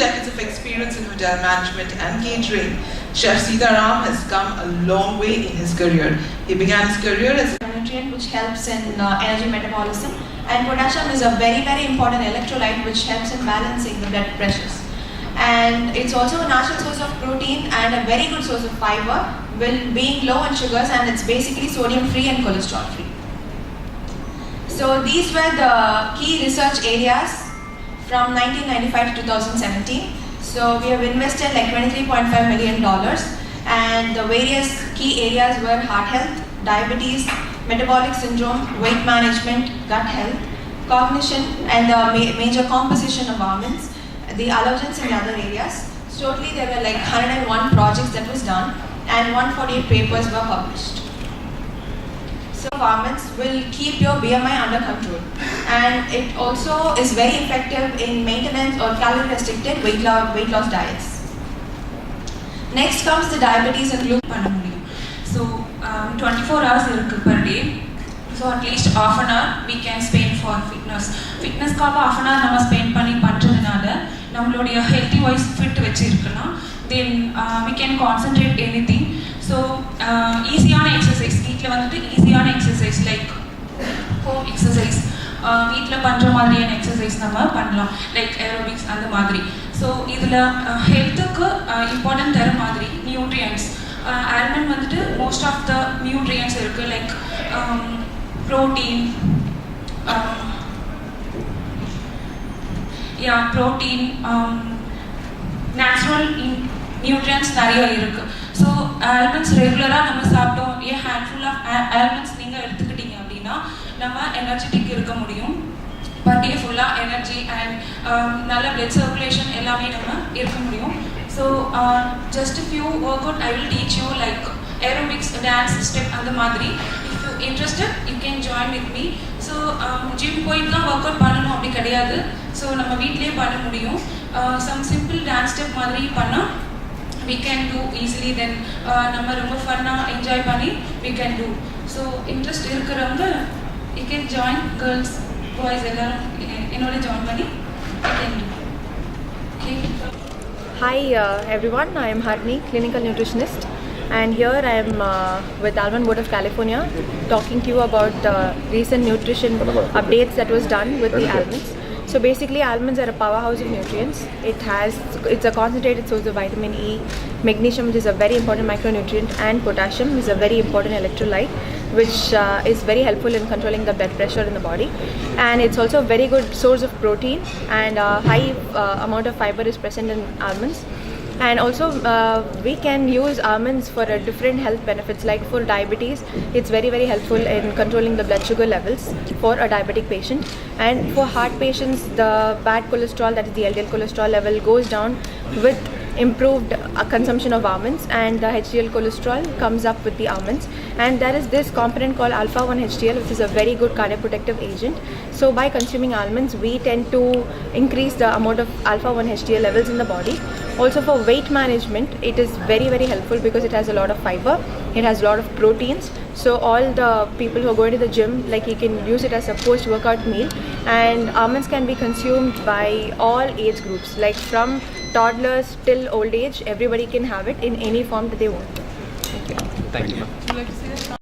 Decades of experience in hotel management and catering, Chef Sitaram has come a long way in his career. He began his career as a nutrient which helps in energy metabolism, and potassium is a very important electrolyte which helps in balancing the blood pressures. And it's also a natural source of protein and a very good source of fiber, being low in sugars, and it's basically sodium free and cholesterol free. So these were the key research areas from 1995 to 2017. So we have invested like $23.5 million, and the various key areas were heart health, diabetes, metabolic syndrome, weight management, gut health, cognition, and the major composition of almonds, the allergens in the other areas. So totally there were like 101 projects that was done, and 148 papers were published. So almonds will keep your BMI under control, and it also is very effective in maintenance or calorie restricted weight loss diets. Next comes the diabetes and glucose. So 24 hours per day. So at least half an hour we can spend for fitness. Fitness காக half an hour நம்ம spend பண்ணி பண்றதுனால நம்மளுடைய healthy wise fit வச்சிருக்கலாம். Then we can concentrate anything. So easyயான exercise, வீட்ல வந்துட்டு easyயான exercise like home exercise, வீட்ல பண்ற மாதிரியான exercise நம்ம பண்ணலாம், like aerobics அந்த மாதிரி. So இதுல ஹெல்த்துக்கு இம்பார்ட்டன்ட் தர மாதிரி நியூட்ரியன்ட்ஸ், almond வந்துட்டு most of the nutrients இருக்கு, like protein, natural nutrients நிறைய இருக்கு. ஸோ ஆல்மண்ட்ஸ் ரெகுலராக நம்ம சாப்பிட்டோம், ஹேண்ட்ஃபுல் ஆஃப் ஆல்மண்ட்ஸ் நீங்கள் எடுத்துக்கிட்டீங்க அப்படின்னா நம்ம எனர்ஜெட்டிக் இருக்க முடியும், பர் டே ஃபுல்லாக எனர்ஜி அண்ட் நல்ல பிளட் சர்க்குலேஷன் எல்லாமே நம்ம இருக்க முடியும். So just few work out I will teach you like aerobics, dance step அந்த மாதிரி. If you interested you can join with me. So gym போயிட்டு தான் ஒர்க் அவுட் பண்ணணும் அப்படி கிடையாது. ஸோ நம்ம வீட்லேயே பண்ண முடியும். சம் சிம்பிள் டான்ஸ் ஸ்டெப் மாதிரி பண்ணால் we can do easily. Then நம்ம ரொம்ப ஃபன்னாக என்ஜாய் பண்ணி we can do. So interest இருக்கிறவங்க you can join, girls boys எல்லாரும் என்னோட ஜாயின் பண்ணி you can do. Okay. Hi everyone, I am Harni, clinical nutritionist, and here I am with Almond Board of California talking to you about the recent nutrition updates that was done with the almonds. So basically almonds are a powerhouse of nutrients. It's a concentrated source of vitamin E, magnesium, which is a very important micronutrient, and potassium is a very important electrolyte which is very helpful in controlling the blood pressure in the body. And it's also a very good source of protein, and a high amount of fiber is present in almonds. And also we can use almonds for different health benefits, like for diabetes it's very helpful in controlling the blood sugar levels for a diabetic patient. And for heart patients, the bad cholesterol, that is the LDL cholesterol level, goes down with improved consumption of almonds, and the HDL cholesterol comes up with the almonds. And there is this component called alpha-1-HDL, which is a very good cardioprotective agent. So by consuming almonds we tend to increase the amount of alpha-1-HDL levels in the body. Also for weight management it is very helpful because it has a lot of fiber, it has a lot of proteins. So all the people who are going to the gym, like you can use it as a post-workout meal. And almonds can be consumed by all age groups, like from toddlers till old age. Everybody can have it in any form that they want. Thank you. Thank you.